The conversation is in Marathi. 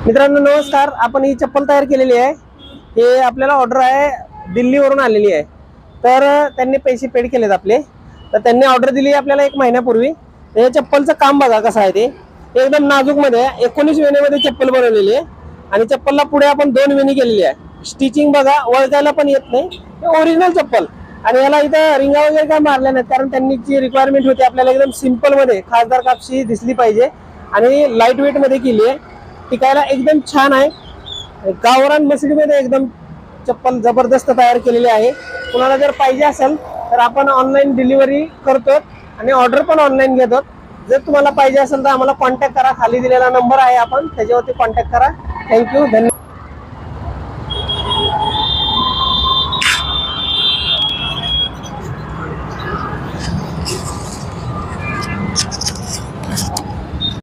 मित्रांनो नमस्कार। आपण ही चप्पल तयार केलेली आहे। हे आपल्याला ऑर्डर आहे दिल्लीवरून आलेली आहे। तर त्यांनी पैसे पेड केलेत आपले। तर त्यांनी ऑर्डर दिली आपल्याला 1 महिन्यापूर्वी। हे चप्पलचं काम बघा कसं आहे ते एकदम नाजूक मध्ये 19 वेणीमध्ये चप्पल बनवलेली आहे आणि चप्पलला पुढे आपण 2 वेणी केलेली आहे। स्टिचिंग बघा वळकायला पण येत नाही। हे ओरिजिनल चप्पल आणि याला इथं रिंगा वगैरे काय मारल्या नाहीत कारण त्यांनी जी रिक्वायरमेंट होती आपल्याला एकदम सिंपल मध्ये खासदार कापशी दिसली पाहिजे आणि लाईट वेट मध्ये केली आहे। टिकायला एकदम छान आहे। गावरान मशीनमध्ये एकदम चप्पल जबरदस्त तयार केलेली आहे। कुणाला जर पाहिजे असेल तर आपण ऑनलाईन डिलिव्हरी करतो आणि ऑर्डर पण ऑनलाईन घेतो। जर तुम्हाला पाहिजे असेल तर आम्हाला कॉन्टॅक्ट करा। खाली दिलेला नंबर आहे आपण त्याच्यावरती कॉन्टॅक्ट करा। थँक्यू, धन्यवाद।